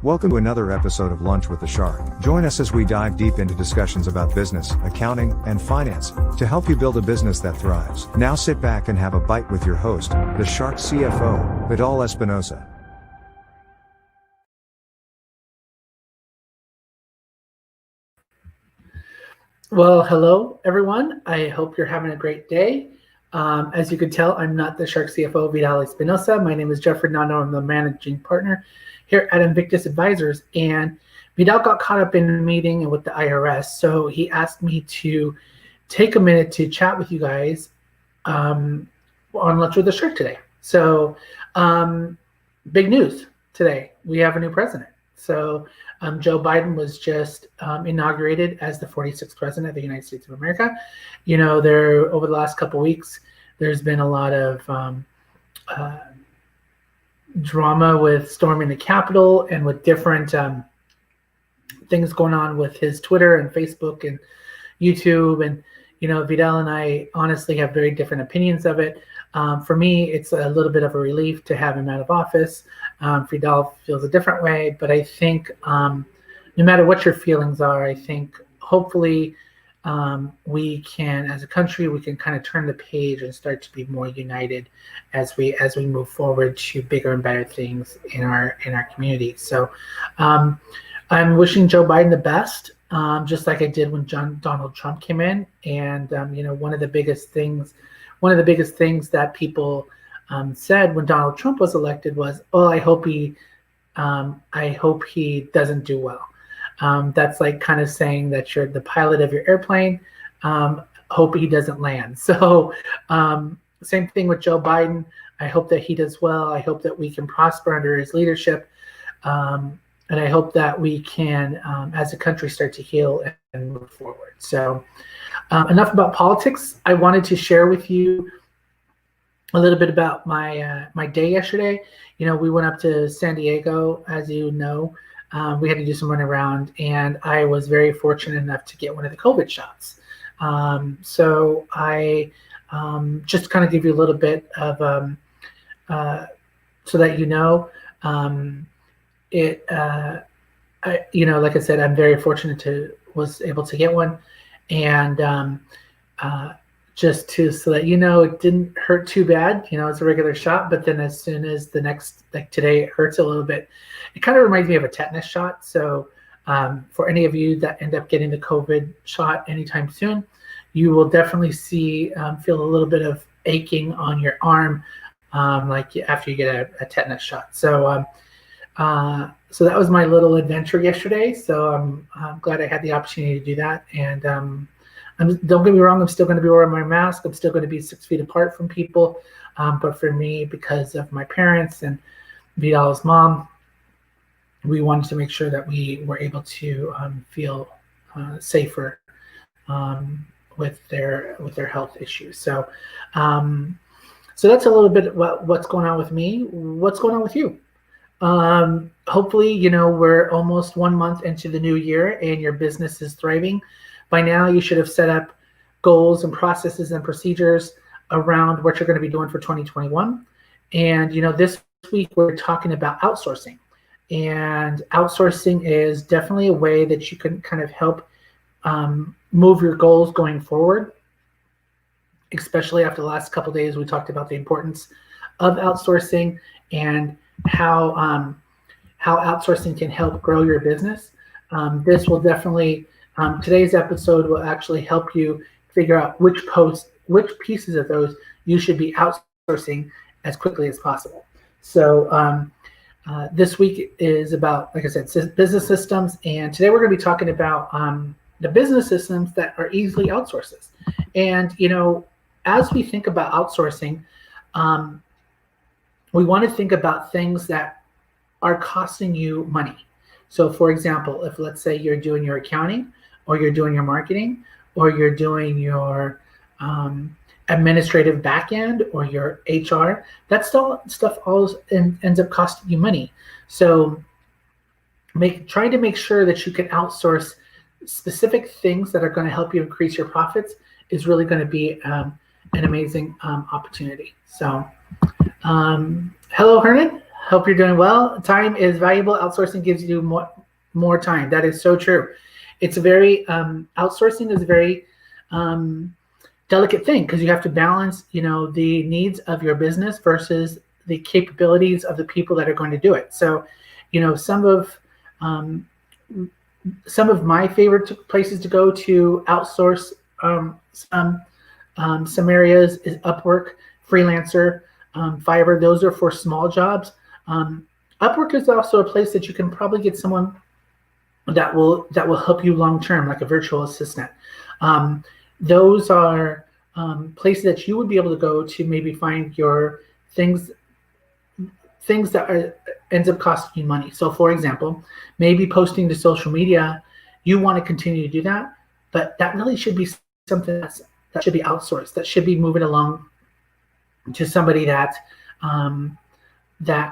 Welcome to another episode of Lunch with the Shark. Join us as we dive deep into discussions about business, accounting, and finance to help you build a business that thrives. Now sit back and have a bite with your host, the Shark CFO, Vidal Espinosa. Well, hello, everyone. I hope you're having a great day. As you can tell, I'm not the Shark CFO, Vidal Espinosa. My name is Jeffrey Nando. I'm the managing partner here at Invictus Advisors. And Vidal got caught up in a meeting with the IRS. So he asked me to take a minute to chat with you guys on Lunch with the Shark today. So big news today. We have a new president. So Joe Biden was just inaugurated as the 46th president of the United States of America. You know, over the last couple of weeks, there's been a lot of drama with storming the Capitol and with different things going on with his Twitter and Facebook and YouTube. And, you know, Vidal and I honestly have very different opinions of it. For me, it's a little bit of a relief to have him out of office. Vidal feels a different way, but I think no matter what your feelings are, I think hopefully we can, as a country, we can kind of turn the page and start to be more united as we move forward to bigger and better things in our community. So I'm wishing Joe Biden the best, just like I did when Donald Trump came in. And you know, one of the biggest things that people said when Donald Trump was elected was, "Oh, I hope he doesn't do well." That's like kind of saying that you're the pilot of your airplane. Hope he doesn't land. So same thing with Joe Biden. I hope that he does well. I hope that we can prosper under his leadership. And I hope that we can, as a country, start to heal and move forward. So enough about politics. I wanted to share with you a little bit about my day yesterday. You know, we went up to San Diego, as you know. We had to do some running around, and I was very fortunate enough to get one of the COVID shots. So I just kind of give you a little bit of, so that you know, you know, like I said, I'm very fortunate was able to get one, and just so that you know, it didn't hurt too bad. You know, it's a regular shot, but then as soon as the next, like today, it hurts a little bit. It kind of reminds me of a tetanus shot. So for any of you that end up getting the COVID shot anytime soon, you will definitely feel a little bit of aching on your arm, like after you get a tetanus shot. So so that was my little adventure yesterday. So I'm glad I had the opportunity to do that. And don't get me wrong, I'm still going to be wearing my mask. I'm still going to be 6 feet apart from people. But for me, because of my parents and Vidal's mom, we wanted to make sure that we were able to feel safer with their health issues. So so that's a little bit about what's going on with me. What's going on with you? Hopefully, you know, we're almost 1 month into the new year and your business is thriving. By now, you should have set up goals and processes and procedures around what you're going to be doing for 2021. And, you know, this week we're talking about outsourcing. And outsourcing is definitely a way that you can kind of help move your goals going forward. Especially after the last couple of days, we talked about the importance of outsourcing and how outsourcing can help grow your business. This will definitely, today's episode will actually help you figure out which pieces of those you should be outsourcing as quickly as possible. So this week is about, like I said, business systems. And today we're going to be talking about the business systems that are easily outsourced. And, you know, as we think about outsourcing, we want to think about things that are costing you money. So for example, if let's say you're doing your accounting or you're doing your marketing or you're doing your administrative backend or your HR, that stuff always ends up costing you money. So trying to make sure that you can outsource specific things that are going to help you increase your profits is really going to be an amazing opportunity. So hello, Hernan. Hope you're doing well. Time is valuable. Outsourcing gives you more time. That is so true. It's a very outsourcing is a very delicate thing because you have to balance, the needs of your business versus the capabilities of the people that are going to do it. So, some of my favorite places to go to outsource some areas is Upwork, Freelancer, Fiverr. Those are for small jobs. Upwork is also a place that you can probably get someone that will help you long term, like a virtual assistant. Those are places that you would be able to go to maybe find your things that ends up costing you money. So, for example, maybe posting to social media, you want to continue to do that, but that really should be something that should be outsourced. That should be moving along to somebody that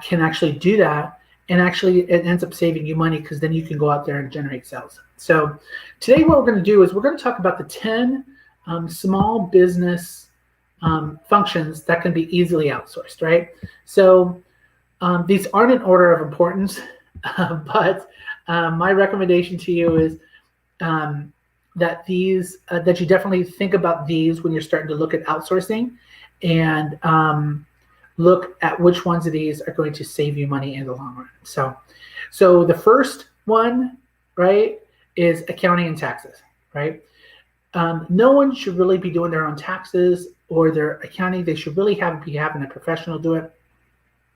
can actually do that, and actually it ends up saving you money because then you can go out there and generate sales. So today what we're going to do is we're going to talk about the 10 small business functions that can be easily outsourced, right? So these aren't in order of importance, but my recommendation to you is that you definitely think about these when you're starting to look at outsourcing, and look at which ones of these are going to save you money in the long run. So the first one, right, is accounting and taxes, right? No one should really be doing their own taxes or their accounting. They should really be having a professional do it.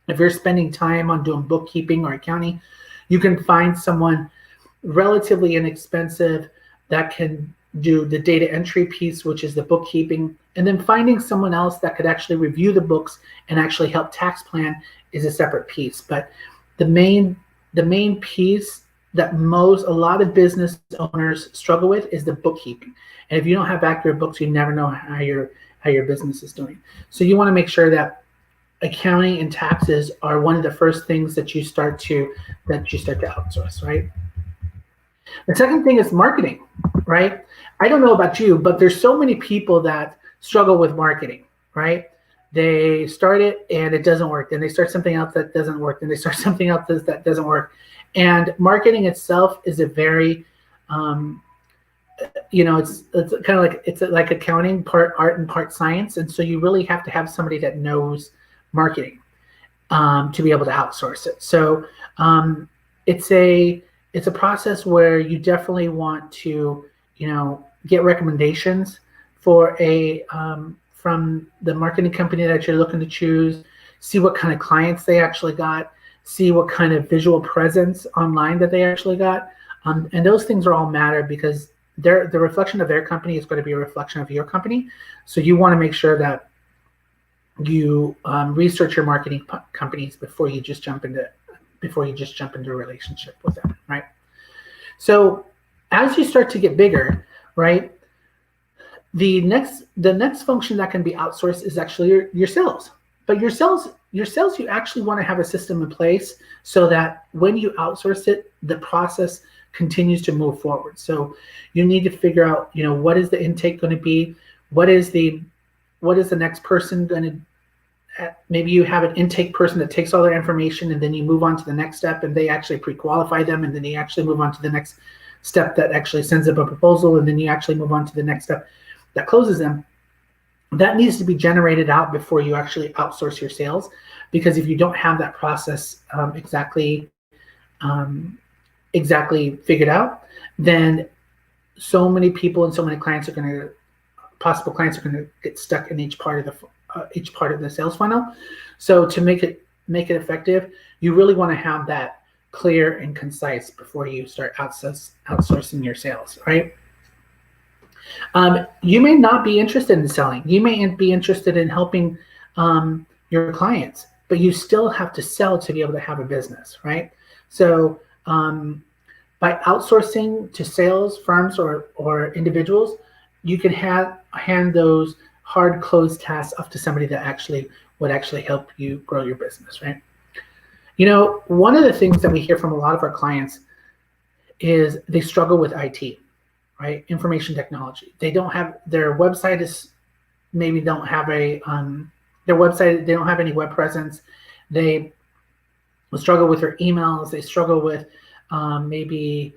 If you're spending time on doing bookkeeping or accounting, you can find someone relatively inexpensive that can do the data entry piece, which is the bookkeeping, and then finding someone else that could actually review the books and actually help tax plan is a separate piece. But the main piece that a lot of business owners struggle with is the bookkeeping. And if you don't have accurate books, you never know how your business is doing. So you want to make sure that accounting and taxes are one of the first things that you start to outsource, right? The second thing is marketing, right? I don't know about you, but there's so many people that struggle with marketing, right? They start it and it doesn't work. Then they start something else that doesn't work. Then they start something else that doesn't work. And marketing itself is a very, it's kind of like accounting, part art and part science. And so you really have to have somebody that knows marketing to be able to outsource it. So it's a process where you definitely want to, get recommendations for from the marketing company that you're looking to choose, see what kind of clients they actually got, see what kind of visual presence online that they actually got. And those things are all matter because the reflection of their company is going to be a reflection of your company. So you want to make sure that you research your marketing companies before you just jump into a relationship with them, right? So as you start to get bigger, right, the next function that can be outsourced is actually your sales. But your sales, you actually want to have a system in place so that when you outsource it, the process continues to move forward. So you need to figure out, what is the intake going to be? What is the next person going to, maybe you have an intake person that takes all their information and then you move on to the next step and they actually pre-qualify them, and then you actually move on to the next step that actually sends up a proposal, and then you actually move on to the next step that closes them. That needs to be generated out before you actually outsource your sales, because if you don't have that process exactly figured out, then so many people and so many possible clients are going to get stuck in each part of the sales funnel. So to make it effective, you really want to have that clear and concise before you start outsourcing your sales, right? You may not be interested in selling. You may be interested in helping your clients, but you still have to sell to be able to have a business, right? So by outsourcing to sales firms or individuals, you can hand those hard closed tasks off to somebody that would actually help you grow your business, right? One of the things that we hear from a lot of our clients is they struggle with IT, right? Information technology. They don't have their website they don't have any web presence. They struggle with their emails. They struggle with maybe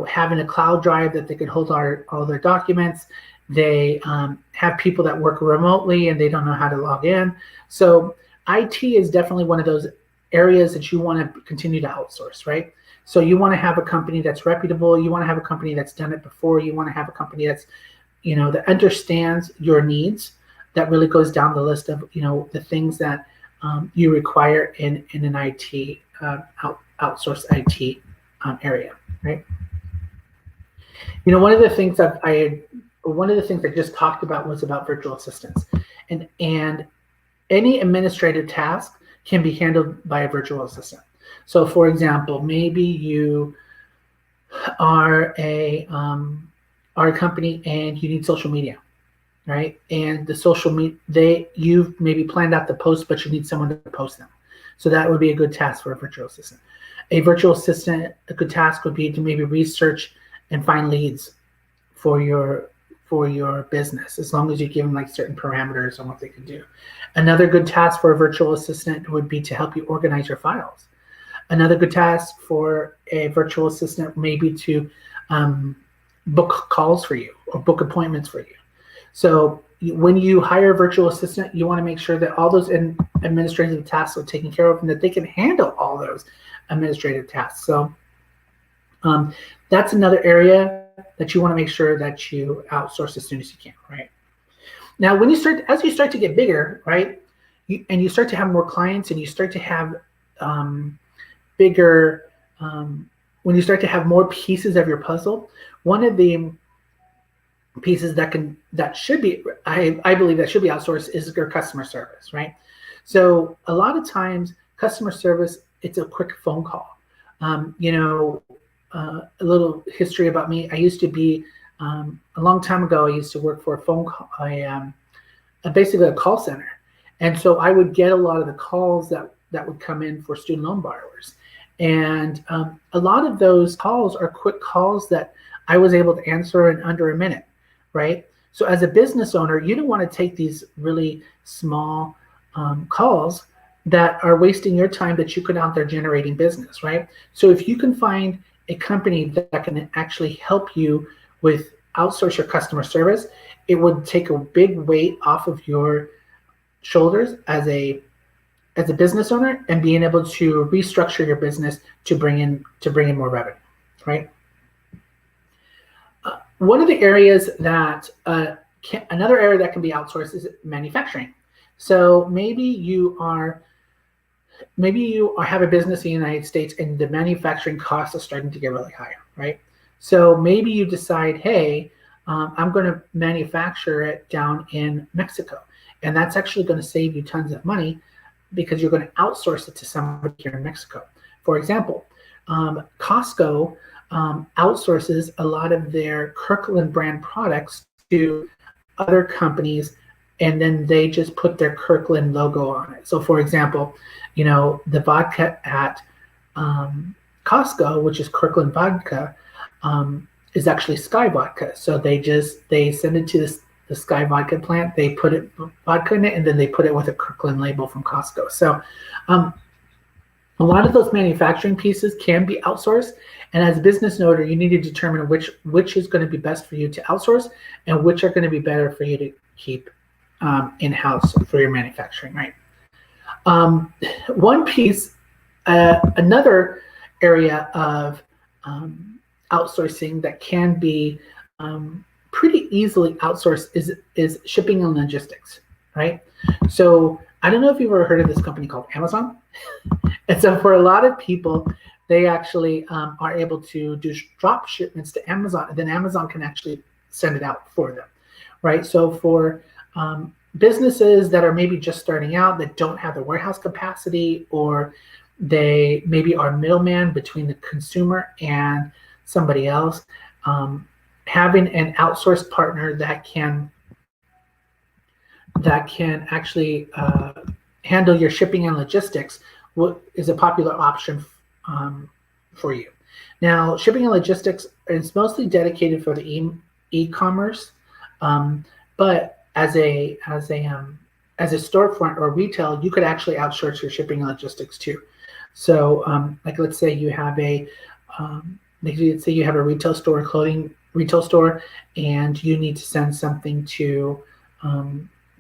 having a cloud drive that they could hold all their documents. They have people that work remotely and they don't know how to log in. So IT is definitely one of those areas that you want to continue to outsource, right? So you want to have a company that's reputable. You want to have a company that's done it before. You want to have a company that's, that understands your needs, that really goes down the list of, the things that you require in an IT, outsourced IT area, right? One of the things I just talked about was about virtual assistants, and any administrative task can be handled by a virtual assistant. So, for example, maybe you are a company and you need social media, right? And the social media, you've maybe planned out the post, but you need someone to post them. So that would be a good task for a virtual assistant. A virtual assistant, a good task would be to maybe research and find leads for your business, as long as you give them like certain parameters on what they can do. Another good task for a virtual assistant would be to help you organize your files. Another good task for a virtual assistant may be to book calls for you or book appointments for you. So when you hire a virtual assistant, you want to make sure that all those administrative tasks are taken care of and that they can handle all those administrative tasks. So that's another area that you want to make sure that you outsource as soon as you can, right? Now, as you start to get bigger, right, and you start to have more clients and you start to have bigger, when you start to have more pieces of your puzzle, one of the pieces that should be, I believe that should be outsourced is your customer service, right? So a lot of times customer service, it's a quick phone call. A little history about me. I used to be, a long time ago, I used to work for a phone call, basically a call center. And so I would get a lot of the calls that would come in for student loan borrowers. And a lot of those calls are quick calls that I was able to answer in under a minute, right? So as a business owner, you don't want to take these really small calls that are wasting your time that you could out there generating business, right? So if you can find a company that can actually help you with outsource your customer service, it would take a big weight off of your shoulders as a business owner and being able to restructure your business to bring in more revenue, right? One of the areas that another area that can be outsourced is manufacturing. So maybe you have a business in the United States and the manufacturing costs are starting to get really high, right? So maybe you decide, hey, I'm going to manufacture it down in Mexico. And that's actually going to save you tons of money because you're going to outsource it to somebody here in Mexico. For example, Costco outsources a lot of their Kirkland brand products to other companies, and then they just put their Kirkland logo on it. So for example, the vodka at Costco, which is Kirkland vodka, is actually Sky Vodka. So they send it to the Sky Vodka plant, they put vodka in it, and then they put it with a Kirkland label from Costco. So a lot of those manufacturing pieces can be outsourced. And as a business owner, you need to determine which is going to be best for you to outsource and which are going to be better for you to keep in-house for your manufacturing, right? One piece, another area of outsourcing that can be pretty easily outsourced is shipping and logistics, right? So I don't know if you've ever heard of this company called Amazon. And so for a lot of people, they actually are able to do drop shipments to Amazon, and then Amazon can actually send it out for them, right? So for businesses that are maybe just starting out, that don't have the warehouse capacity, or they maybe are middleman between the consumer and somebody else, having an outsourced partner that can actually handle your shipping and logistics is a popular option for you. Now, shipping and logistics is mostly dedicated for the e-commerce, but as a storefront or retail, you could actually outsource your shipping and logistics too. So, like let's say you have let's say you have a retail store, clothing retail store, and you need to send something to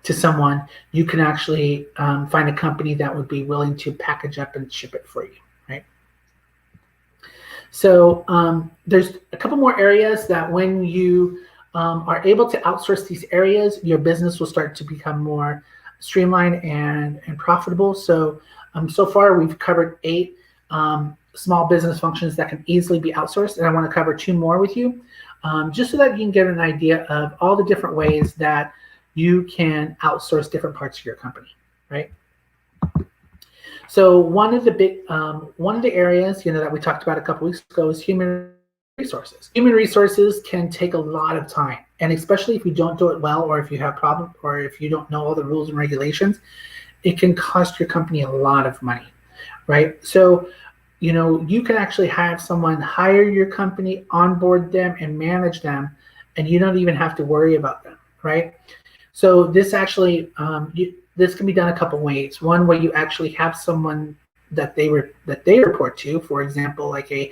someone. You can actually find a company that would be willing to package up and ship it for you, right? So there's a couple more areas that when you are able to outsource these areas, your business will start to become more streamlined and profitable. So so far we've covered 8 small business functions that can easily be outsourced, and I want to cover 2 more with you, just so that you can get an idea of all the different ways that you can outsource different parts of your company, right? So one of the areas that we talked about a couple weeks ago is human resources. Human resources can take a lot of time, and especially if you don't do it well, or if you have problems, or if you don't know all the rules and regulations, it can cost your company a lot of money, right? So you can actually have someone hire your company, onboard them, and manage them, and you don't even have to worry about them, right? So this actually this can be done a couple ways. One, where you actually have someone that they report to, for example, like a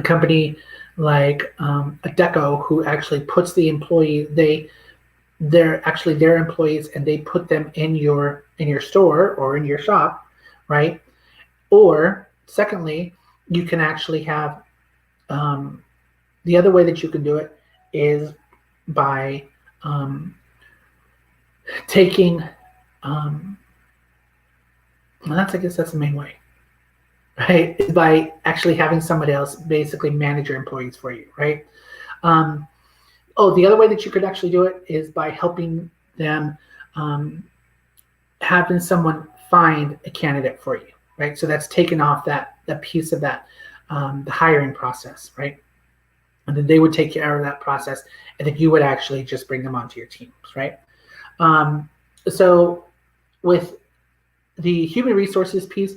company like a Deco, who actually puts the employee, they're actually their employees, and they put them in your store or in your shop, right? Or secondly, you can actually have the other way that you can do it is by taking I guess that's the main way, right? Is by actually having somebody else basically manage your employees for you, right? The other way that you could actually do it is by helping them, having someone find a candidate for you, right? So that's taken off that piece of that, the hiring process, right? And then they would take care of that process, and then you would actually just bring them onto your teams, right? So with the human resources piece,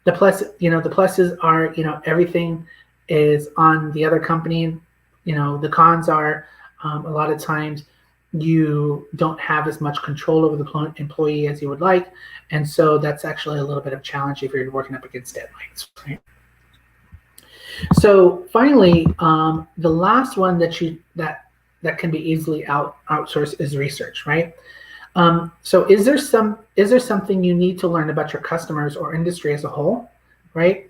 the pluses are, everything is on the other company. The cons are, a lot of times you don't have as much control over the employee as you would like, and so that's actually a little bit of a challenge if you're working up against deadlines, right? So finally, the last one that can be easily outsourced is research, right? So is there something you need to learn about your customers or industry as a whole, right?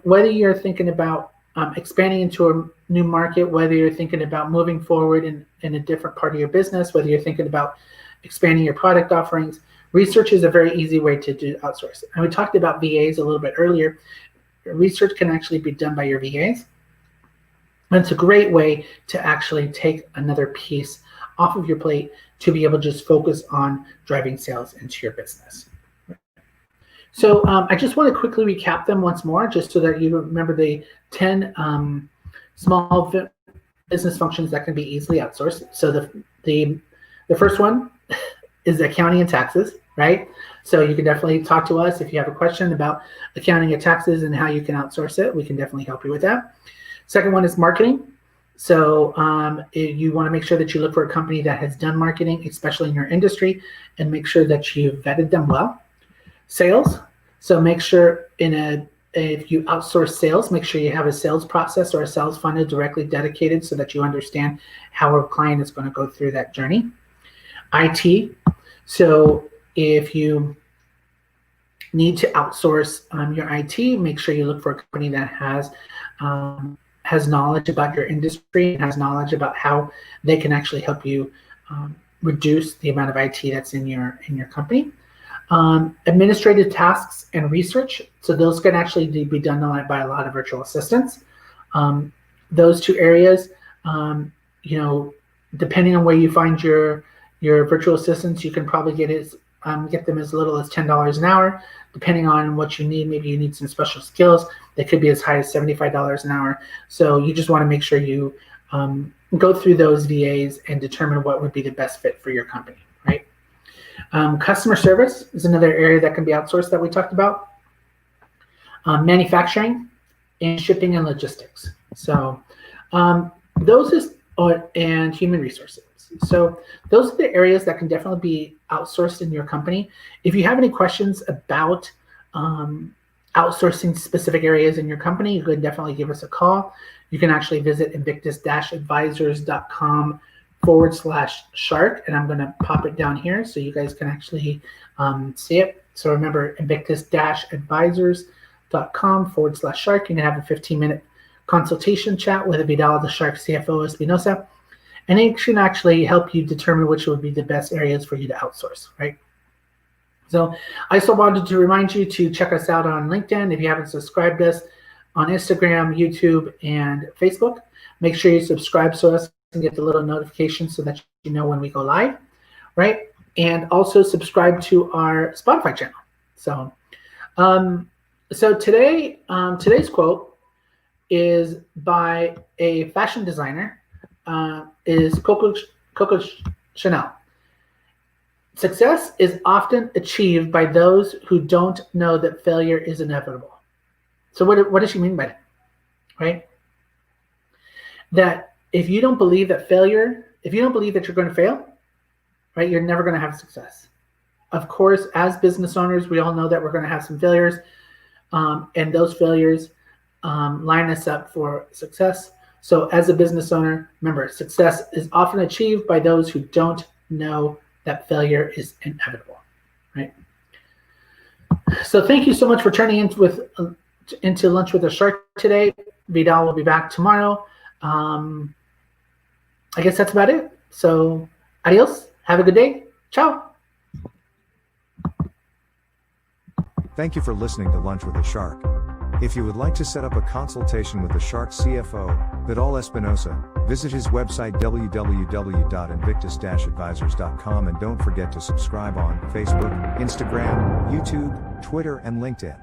Whether you're thinking about expanding into a new market, whether you're thinking about moving forward in a different part of your business, whether you're thinking about expanding your product offerings, research is a very easy way to do outsource. And we talked about VAs a little bit earlier. Research can actually be done by your VAs. And it's a great way to actually take another piece off of your plate to be able to just focus on driving sales into your business. So I just want to quickly recap them once more, just so that you remember the 10 small business functions that can be easily outsourced. So the first one is accounting and taxes, right? So you can definitely talk to us if you have a question about accounting and taxes and how you can outsource it. We can definitely help you with that. Second one is marketing. So you want to make sure that you look for a company that has done marketing, especially in your industry, and make sure that you've vetted them well. Sales. So make sure if you outsource sales, make sure you have a sales process or a sales funnel directly dedicated so that you understand how a client is going to go through that journey. IT. So if you need to outsource your IT, make sure you look for a company that has knowledge about your industry and has knowledge about how they can actually help you reduce the amount of IT that's in your company. Administrative tasks and research. So those can actually be done by a lot of virtual assistants. Those two areas, depending on where you find your virtual assistants, you can probably get them as little as $10 an hour. Depending on what you need, maybe you need some special skills. They could be as high as $75 an hour. So you just want to make sure you go through those VAs and determine what would be the best fit for your company, right? Customer service is another area that can be outsourced that we talked about. Manufacturing and shipping and logistics. So and human resources. So those are the areas that can definitely be outsourced in your company. If you have any questions about outsourcing specific areas in your company, you could definitely give us a call. You can actually visit invictus-advisors.com/shark, and I'm going to pop it down here so you guys can actually see it. So remember, invictus-advisors.com/shark. You can have a 15-minute consultation chat with Vidal, the Shark CFO Espinosa, and it can actually help you determine which would be the best areas for you to outsource, right? So I also wanted to remind you to check us out on LinkedIn. If you haven't subscribed us, on Instagram, YouTube, and Facebook, make sure you subscribe so us can get the little notification so that you know when we go live, right? And also subscribe to our Spotify channel. So, today's quote is by a fashion designer, is Coco Chanel. Success is often achieved by those who don't know that failure is inevitable. So what does she mean by that, right? That if you don't believe that you're going to fail, right, you're never going to have success. Of course, as business owners, we all know that we're going to have some failures, and those failures line us up for success. So as a business owner, remember, success is often achieved by those who don't know that failure is inevitable, right? So thank you so much for turning into Lunch with a Shark today. Vidal will be back tomorrow. I guess that's about it. So adios. Have a good day. Ciao. Thank you for listening to Lunch with a Shark. If you would like to set up a consultation with the Shark CFO, Vidal Espinosa, visit his website www.invictus-advisors.com, and don't forget to subscribe on Facebook, Instagram, YouTube, Twitter, and LinkedIn.